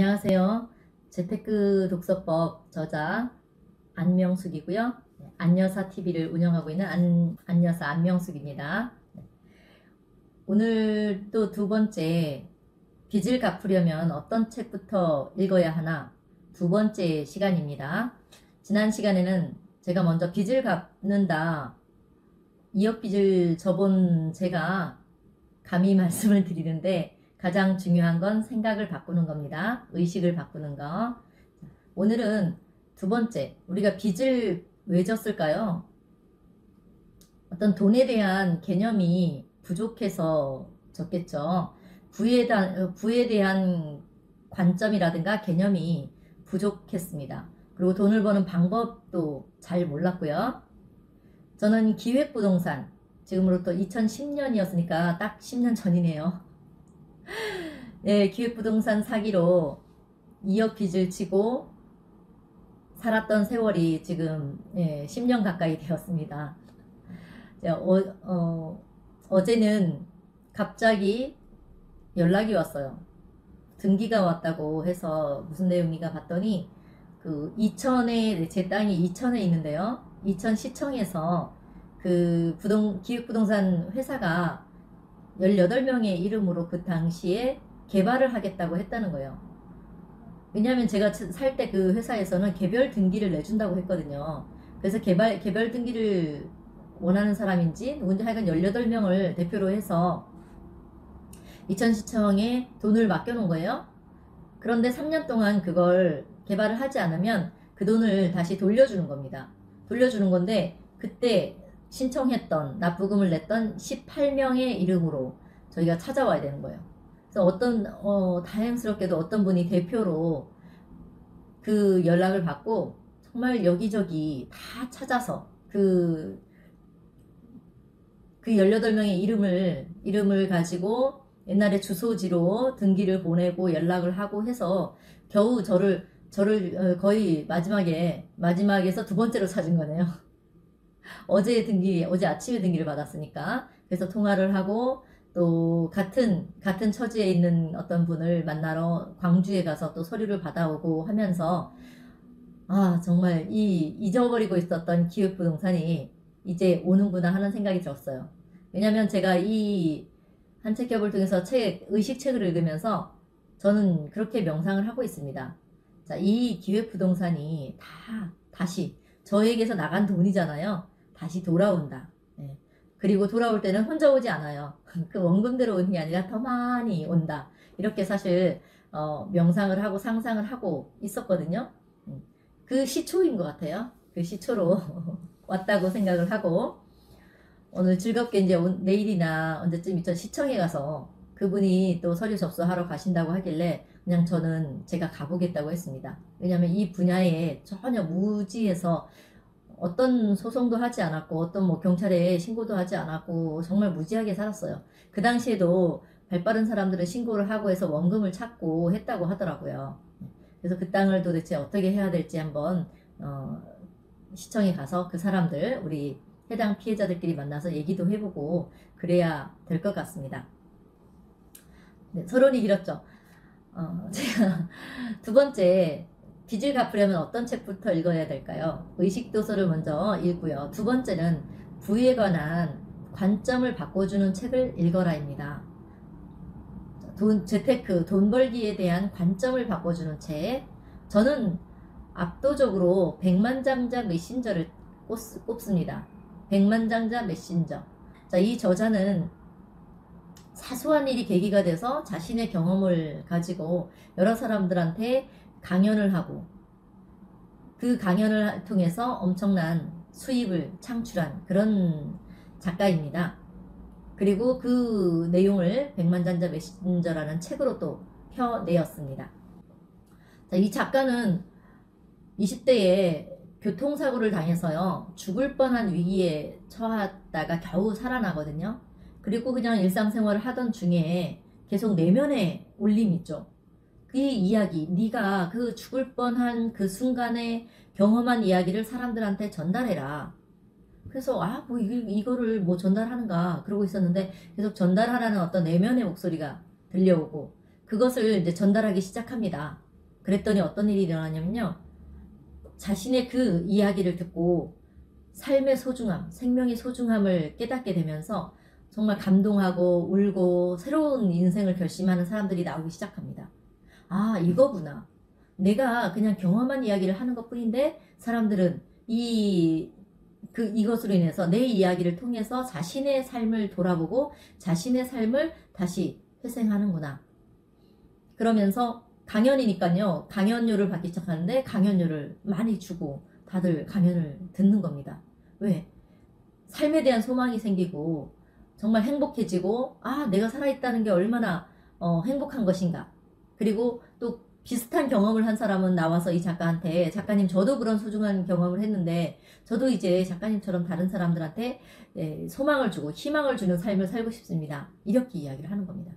안녕하세요. 재테크 독서법 저자 안명숙이고요. 안여사TV를 운영하고 있는 안여사 안명숙입니다. 오늘 또 두 번째, 빚을 갚으려면 어떤 책부터 읽어야 하나, 두 번째 시간입니다. 지난 시간에는 제가 먼저 빚을 갚는다, 2억 빚을 져본 제가 감히 말씀을 드리는데, 가장 중요한 건 생각을 바꾸는 겁니다. 의식을 바꾸는 거. 오늘은 두 번째, 우리가 빚을 왜 졌을까요? 어떤 돈에 대한 개념이 부족해서 졌겠죠. 부에 대한 관점이라든가 개념이 부족했습니다. 그리고 돈을 버는 방법도 잘 몰랐고요. 저는 기획부동산, 지금으로부터 2010년이었으니까 딱 10년 전이네요. 네, 기획부동산 사기로 2억 빚을 지고 살았던 세월이 지금 10년 가까이 되었습니다. 어제는 갑자기 연락이 왔어요. 등기가 왔다고 해서 무슨 내용인가 봤더니 그 이천에, 제 땅이 이천에 있는데요. 이천시청에서 그 기획부동산 회사가 18명의 이름으로 그 당시에 개발을 하겠다고 했다는 거예요. 왜냐하면 제가 살 때 그 회사에서는 개별 등기를 내준다고 했거든요. 그래서 개별 등기를 원하는 사람인지 누군지 하여간 18명을 대표로 해서 이천시청에 돈을 맡겨놓은 거예요. 그런데 3년 동안 그걸 개발을 하지 않으면 그 돈을 다시 돌려주는 겁니다. 돌려주는 건데 그때 신청했던, 납부금을 냈던 18명의 이름으로 저희가 찾아와야 되는 거예요. 그래서 다행스럽게도 어떤 분이 대표로 그 연락을 받고 정말 여기저기 다 찾아서 그 18명의 이름을 가지고 옛날에 주소지로 등기를 보내고 연락을 하고 해서 겨우 저를 거의 마지막에서 두 번째로 찾은 거네요. 어제 아침에 등기를 받았으니까. 그래서 통화를 하고 또 같은 처지에 있는 어떤 분을 만나러 광주에 가서 또 서류를 받아오고 하면서 정말 잊어버리고 있었던 기획부동산이 이제 오는구나 하는 생각이 들었어요. 왜냐면 제가 이 한책협을 통해서 의식책을 읽으면서 저는 그렇게 명상을 하고 있습니다. 자, 이 기획부동산이 다시 저에게서 나간 돈이잖아요. 다시 돌아온다. 그리고 돌아올 때는 혼자 오지 않아요. 그 원금대로 오는 게 아니라 더 많이 온다. 이렇게 사실 명상을 하고 상상을 하고 있었거든요. 그 시초인 것 같아요. 그 시초로 왔다고 생각을 하고 오늘 즐겁게 이제 내일이나 언제쯤 시청에 가서 그분이 또 서류 접수하러 가신다고 하길래 그냥 저는 제가 가보겠다고 했습니다. 왜냐하면 이 분야에 전혀 무지해서 어떤 소송도 하지 않았고 어떤 경찰에 신고도 하지 않았고 정말 무지하게 살았어요. 그 당시에도 발빠른 사람들은 신고를 하고 해서 원금을 찾고 했다고 하더라고요. 그래서 그 땅을 도대체 어떻게 해야 될지 한번 시청에 가서 그 사람들, 우리 해당 피해자들끼리 만나서 얘기도 해보고 그래야 될 것 같습니다. 네, 서론이 길었죠. 제가 두 번째, 빚을 갚으려면 어떤 책부터 읽어야 될까요? 의식도서를 먼저 읽고요. 두 번째는 부에 관한 관점을 바꿔주는 책을 읽어라입니다. 재테크, 돈 벌기에 대한 관점을 바꿔주는 책. 저는 압도적으로 백만장자 메신저를 꼽습니다. 백만장자 메신저. 자, 이 저자는 사소한 일이 계기가 돼서 자신의 경험을 가지고 여러 사람들한테 강연을 하고 그 강연을 통해서 엄청난 수입을 창출한 그런 작가입니다. 그리고 그 내용을 백만장자 메신저라는 책으로 또 펴내었습니다. 자, 이 작가는 20대에 교통사고를 당해서요, 죽을 뻔한 위기에 처했다가 겨우 살아나거든요. 그리고 그냥 일상생활을 하던 중에 계속 내면에 울림이 있죠. 그 이야기, 네가 그 죽을 뻔한 그 순간에 경험한 이야기를 사람들한테 전달해라. 그래서 이거를 전달하는가 그러고 있었는데 계속 전달하라는 어떤 내면의 목소리가 들려오고 그것을 이제 전달하기 시작합니다. 그랬더니 어떤 일이 일어나냐면요. 자신의 그 이야기를 듣고 삶의 소중함, 생명의 소중함을 깨닫게 되면서 정말 감동하고 울고 새로운 인생을 결심하는 사람들이 나오기 시작합니다. 아, 이거구나. 내가 그냥 경험한 이야기를 하는 것 뿐인데 사람들은 이것으로 인해서 내 이야기를 통해서 자신의 삶을 돌아보고 자신의 삶을 다시 회생하는구나. 그러면서 강연이니까요. 강연료를 받기 시작하는데 강연료를 많이 주고 다들 강연을 듣는 겁니다. 왜? 삶에 대한 소망이 생기고 정말 행복해지고 아, 내가 살아있다는 게 얼마나 행복한 것인가. 그리고 또 비슷한 경험을 한 사람은 나와서 이 작가한테 작가님 저도 그런 소중한 경험을 했는데 저도 이제 작가님처럼 다른 사람들한테 소망을 주고 희망을 주는 삶을 살고 싶습니다. 이렇게 이야기를 하는 겁니다.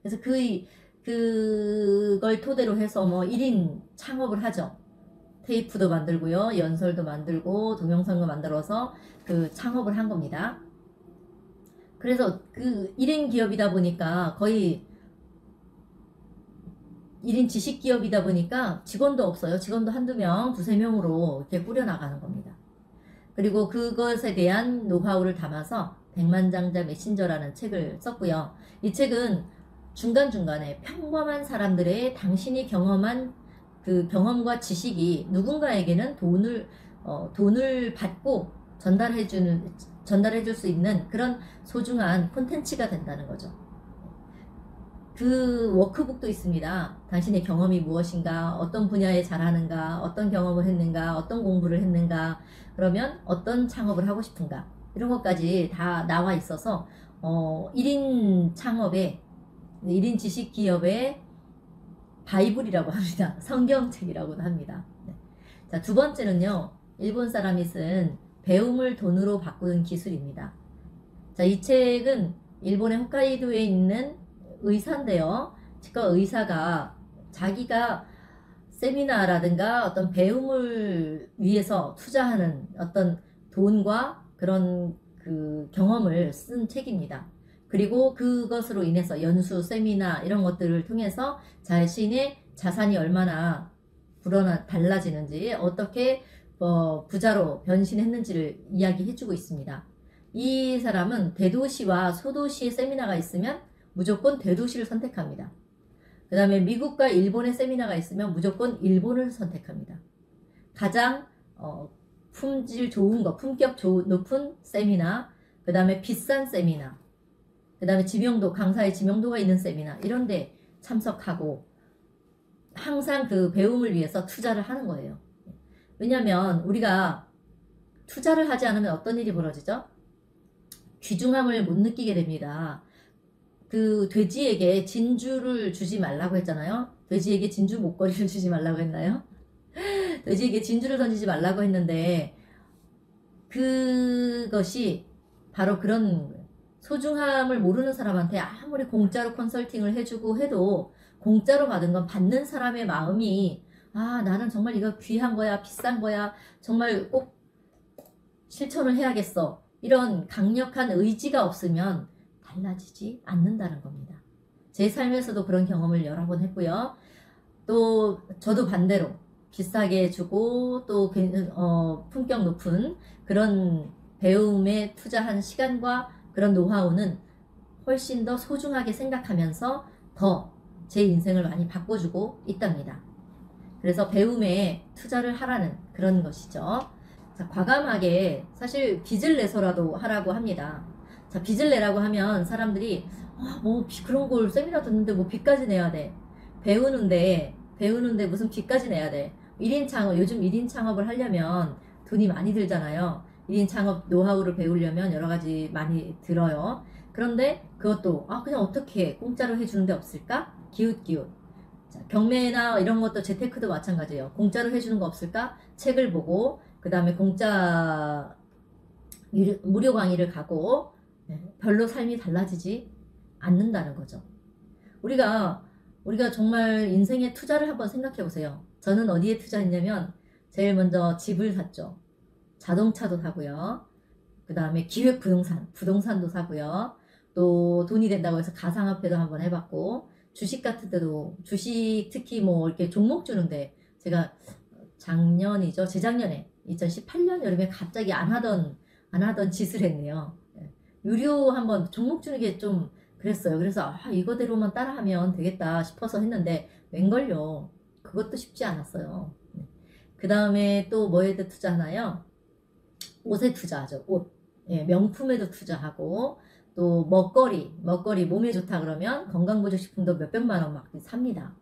그래서 그걸 토대로 해서 뭐 1인 창업을 하죠. 테이프도 만들고요. 연설도 만들고 동영상도 만들어서 그 창업을 한 겁니다. 그래서 그 1인 기업이다 보니까 거의 1인 지식 기업이다 보니까 직원도 없어요. 직원도 한두 명, 두세 명으로 이렇게 꾸려나가는 겁니다. 그리고 그것에 대한 노하우를 담아서 백만장자 메신저라는 책을 썼고요. 이 책은 중간중간에 평범한 사람들의 당신이 경험한 그 경험과 지식이 누군가에게는 돈을 받고 전달해줄 수 있는 그런 소중한 콘텐츠가 된다는 거죠. 그 워크북도 있습니다. 당신의 경험이 무엇인가, 어떤 분야에 잘하는가, 어떤 경험을 했는가, 어떤 공부를 했는가, 그러면 어떤 창업을 하고 싶은가, 이런 것까지 다 나와 있어서 1인 창업의 1인 지식 기업의 바이블이라고 합니다. 성경책이라고도 합니다. 네. 자, 두 번째는요. 일본 사람이 쓴 배움을 돈으로 바꾸는 기술입니다. 자, 이 책은 일본의 홋카이도에 있는 의사인데요. 치과 의사가 자기가 세미나라든가 어떤 배움을 위해서 투자하는 어떤 돈과 그런 그 경험을 쓴 책입니다. 그리고 그것으로 인해서 연수, 세미나 이런 것들을 통해서 자신의 자산이 얼마나 달라지는지 어떻게 부자로 변신했는지를 이야기해주고 있습니다. 이 사람은 대도시와 소도시의 세미나가 있으면 무조건 대도시를 선택합니다. 그 다음에 미국과 일본의 세미나가 있으면 무조건 일본을 선택합니다. 가장 품질 좋은 거, 품격 높은 세미나, 그 다음에 비싼 세미나, 그 다음에 강사의 지명도가 있는 세미나 이런 데 참석하고 항상 그 배움을 위해서 투자를 하는 거예요. 왜냐하면 우리가 투자를 하지 않으면 어떤 일이 벌어지죠? 귀중함을 못 느끼게 됩니다. 그 돼지에게 진주를 주지 말라고 했잖아요. 돼지에게 진주 목걸이를 주지 말라고 했나요? 돼지에게 진주를 던지지 말라고 했는데 그것이 바로 그런 소중함을 모르는 사람한테 아무리 공짜로 컨설팅을 해주고 해도 공짜로 받은 건 받는 사람의 마음이 아, 나는 정말 이거 귀한 거야, 비싼 거야, 정말 꼭 실천을 해야겠어, 이런 강력한 의지가 없으면 달라지지 않는다는 겁니다. 제 삶에서도 그런 경험을 여러 번 했고요. 또 저도 반대로 비싸게 주고 또 품격 높은 그런 배움에 투자한 시간과 그런 노하우는 훨씬 더 소중하게 생각하면서 더 제 인생을 많이 바꿔주고 있답니다. 그래서 배움에 투자를 하라는 그런 것이죠. 자, 과감하게 사실 빚을 내서라도 하라고 합니다. 자, 빚을 내라고 하면 사람들이 뭐 그런 걸 세미나 듣는데 뭐 빚까지 내야 돼. 배우는데 무슨 빚까지 내야 돼. 1인 창업, 요즘 1인 창업을 하려면 돈이 많이 들잖아요. 1인 창업 노하우를 배우려면 여러 가지 많이 들어요. 그런데 그것도 그냥 어떻게 공짜로 해주는 데 없을까? 기웃기웃. 자, 경매나 이런 것도 재테크도 마찬가지예요. 공짜로 해주는 거 없을까? 책을 보고 그 다음에 공짜 무료 강의를 가고 별로 삶이 달라지지 않는다는 거죠. 우리가 정말 인생의 투자를 한번 생각해 보세요. 저는 어디에 투자했냐면 제일 먼저 집을 샀죠. 자동차도 사고요. 그 다음에 기획부동산도 사고요. 또 돈이 된다고 해서 가상화폐도 한번 해봤고 주식 같은 데도 주식 특히 뭐 이렇게 종목 주는데 제가 작년이죠. 재작년에 2018년 여름에 갑자기 안 하던 짓을 했네요. 예. 유료 한번 종목 주는 게 좀 그랬어요. 그래서 이거대로만 따라하면 되겠다 싶어서 했는데 웬걸요. 그것도 쉽지 않았어요. 그 다음에 또 뭐에도 투자하나요? 옷에 투자하죠. 옷. 예, 명품에도 투자하고 또 먹거리 몸에 좋다 그러면 건강보조식품도 몇백만 원 막 삽니다.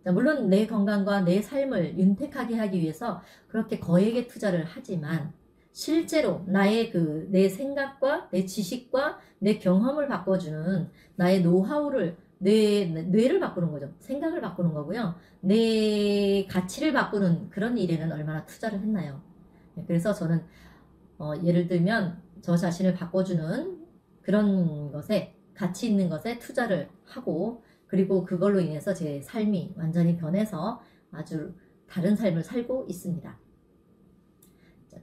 자, 물론 내 건강과 내 삶을 윤택하게 하기 위해서 그렇게 거액의 투자를 하지만 실제로 나의 내 생각과 내 지식과 내 경험을 바꿔주는 나의 노하우를 뇌를 바꾸는 거죠. 생각을 바꾸는 거고요. 내 가치를 바꾸는 그런 일에는 얼마나 투자를 했나요? 그래서 저는 예를 들면 저 자신을 바꿔주는 그런 것에 가치 있는 것에 투자를 하고 그리고 그걸로 인해서 제 삶이 완전히 변해서 아주 다른 삶을 살고 있습니다.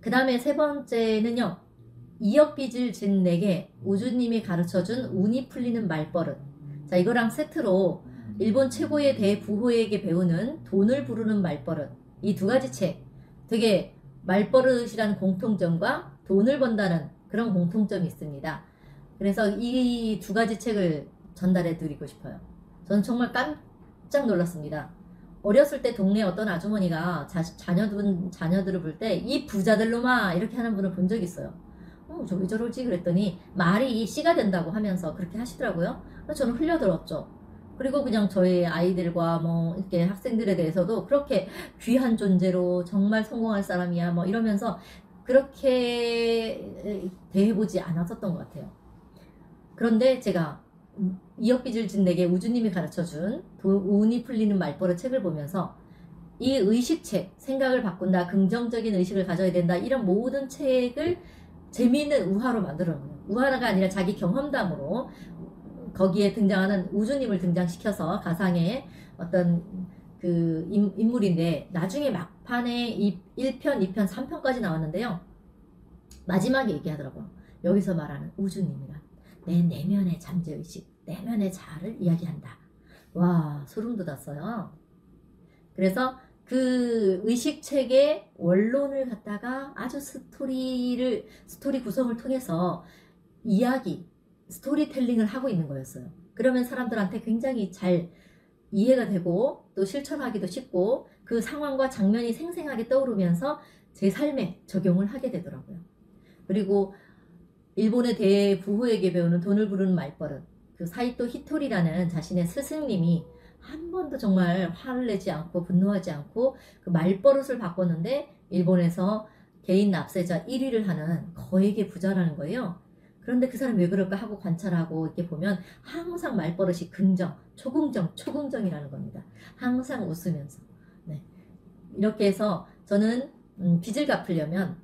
그 다음에 세 번째는요. 2억 빚을 진 내게 우주님이 가르쳐준 운이 풀리는 말버릇. 자, 이거랑 세트로 일본 최고의 대부호에게 배우는 돈을 부르는 말버릇. 이 두 가지 책. 되게 말버릇이라는 공통점과 돈을 번다는 그런 공통점이 있습니다. 그래서 이 두 가지 책을 전달해 드리고 싶어요. 저는 정말 깜짝 놀랐습니다. 어렸을 때 동네 어떤 아주머니가 자녀들을 볼 때 이 부자들로마 이렇게 하는 분을 본 적이 있어요. 저 왜 저러지? 그랬더니 말이 씨가 된다고 하면서 그렇게 하시더라고요. 그래서 저는 흘려들었죠. 그리고 그냥 저희 아이들과 뭐 이렇게 학생들에 대해서도 그렇게 귀한 존재로 정말 성공할 사람이야 뭐 이러면서 그렇게 대해보지 않았었던 것 같아요. 그런데 제가 2억 빚을 진 내게 우주님이 가르쳐준 운이 풀리는 말버릇 책을 보면서 이 의식책, 생각을 바꾼다, 긍정적인 의식을 가져야 된다 이런 모든 책을 재미있는 우화로 만들어 놓은 우화가 아니라 자기 경험담으로 거기에 등장하는 우주님을 등장시켜서 가상의 어떤 그 인물인데 나중에 막판에 1편, 2편, 3편까지 나왔는데요. 마지막에 얘기하더라고요. 여기서 말하는 우주님이란 내 내면의 잠재의식, 내면의 자아를 이야기한다. 와, 소름 돋았어요. 그래서 그 의식책의 원론을 갖다가 아주 스토리 구성을 통해서 스토리텔링을 하고 있는 거였어요. 그러면 사람들한테 굉장히 잘 이해가 되고 또 실천하기도 쉽고 그 상황과 장면이 생생하게 떠오르면서 제 삶에 적용을 하게 되더라고요. 그리고 일본의 대부호에게 배우는 돈을 부르는 말버릇, 그 사이토 히토리라는 자신의 스승님이 한 번도 정말 화를 내지 않고 분노하지 않고 그 말버릇을 바꿨는데 일본에서 개인 납세자 1위를 하는 거액의 부자라는 거예요. 그런데 그 사람이 왜 그럴까 하고 관찰하고 이렇게 보면 항상 말버릇이 긍정, 초긍정이라는 겁니다. 항상 웃으면서. 네. 이렇게 해서 저는 빚을 갚으려면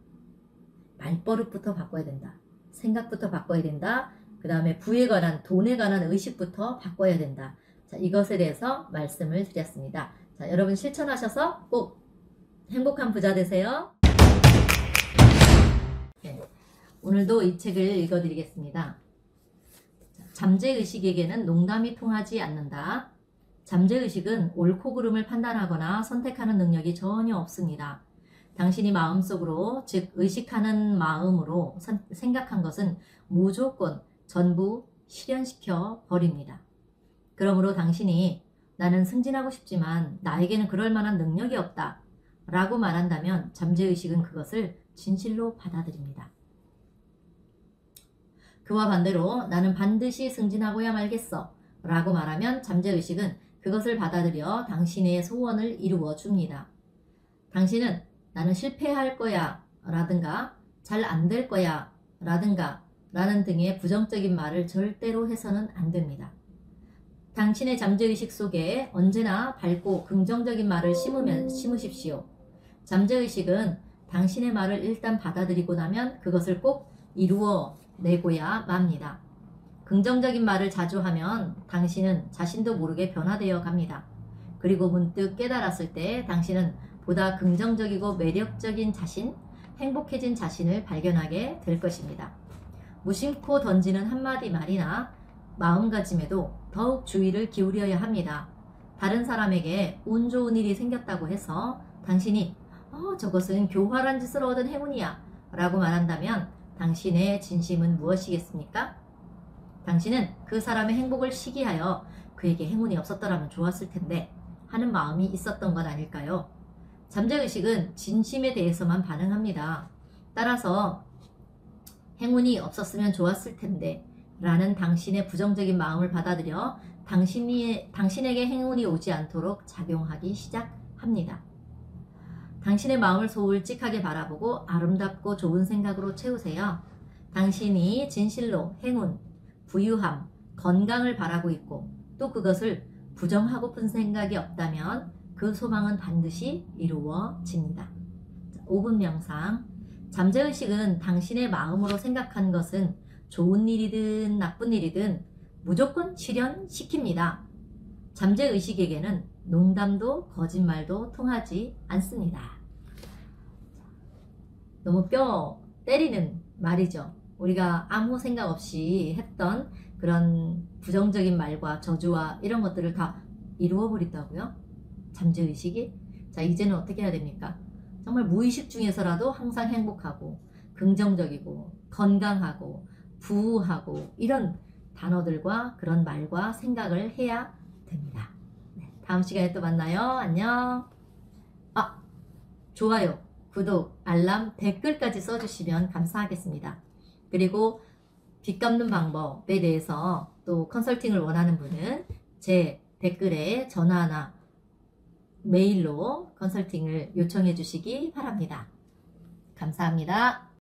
말버릇부터 바꿔야 된다. 생각부터 바꿔야 된다. 그 다음에 부에 관한, 돈에 관한 의식부터 바꿔야 된다. 자, 이것에 대해서 말씀을 드렸습니다. 자, 여러분 실천하셔서 꼭 행복한 부자 되세요. 네, 오늘도 이 책을 읽어드리겠습니다. 잠재의식에게는 농담이 통하지 않는다. 잠재의식은 옳고 그름을 판단하거나 선택하는 능력이 전혀 없습니다. 당신이 마음속으로, 즉 의식하는 마음으로 생각한 것은 무조건 전부 실현시켜 버립니다. 그러므로 당신이 나는 승진하고 싶지만 나에게는 그럴 만한 능력이 없다 라고 말한다면 잠재의식은 그것을 진실로 받아들입니다. 그와 반대로 나는 반드시 승진하고야 말겠어 라고 말하면 잠재의식은 그것을 받아들여 당신의 소원을 이루어 줍니다. 당신은 나는 실패할 거야 라든가 잘 안 될 거야 라든가 라는 등의 부정적인 말을 절대로 해서는 안 됩니다. 당신의 잠재의식 속에 언제나 밝고 긍정적인 말을 심으십시오. 잠재의식은 당신의 말을 일단 받아들이고 나면 그것을 꼭 이루어내고야 맙니다. 긍정적인 말을 자주 하면 당신은 자신도 모르게 변화되어 갑니다. 그리고 문득 깨달았을 때 당신은 보다 긍정적이고 매력적인 자신, 행복해진 자신을 발견하게 될 것입니다. 무심코 던지는 한마디 말이나 마음가짐에도 더욱 주의를 기울여야 합니다. 다른 사람에게 운 좋은 일이 생겼다고 해서 당신이 저것은 교활한 짓을 얻은 행운이야 라고 말한다면 당신의 진심은 무엇이겠습니까? 당신은 그 사람의 행복을 시기하여 그에게 행운이 없었더라면 좋았을 텐데 하는 마음이 있었던 건 아닐까요? 잠재의식은 진심에 대해서만 반응합니다. 따라서 행운이 없었으면 좋았을 텐데 라는 당신의 부정적인 마음을 받아들여 당신에게 행운이 오지 않도록 작용하기 시작합니다. 당신의 마음을 솔직하게 바라보고 아름답고 좋은 생각으로 채우세요. 당신이 진실로 행운, 부유함, 건강을 바라고 있고 또 그것을 부정하고픈 생각이 없다면 그 소망은 반드시 이루어집니다. 5분 명상. 잠재의식은 당신의 마음으로 생각한 것은 좋은 일이든 나쁜 일이든 무조건 실현시킵니다. 잠재의식에게는 농담도 거짓말도 통하지 않습니다. 너무 뼈 때리는 말이죠. 우리가 아무 생각 없이 했던 그런 부정적인 말과 저주와 이런 것들을 다 이루어버린다고요? 잠재의식이? 자, 이제는 어떻게 해야 됩니까? 정말 무의식 중에서라도 항상 행복하고 긍정적이고 건강하고 부유하고 이런 단어들과 그런 말과 생각을 해야 됩니다. 네, 다음 시간에 또 만나요. 안녕. 좋아요, 구독, 알람, 댓글까지 써주시면 감사하겠습니다. 그리고 빚 갚는 방법에 대해서 또 컨설팅을 원하는 분은 제 댓글에 전화나 메일로 컨설팅을 요청해 주시기 바랍니다. 감사합니다.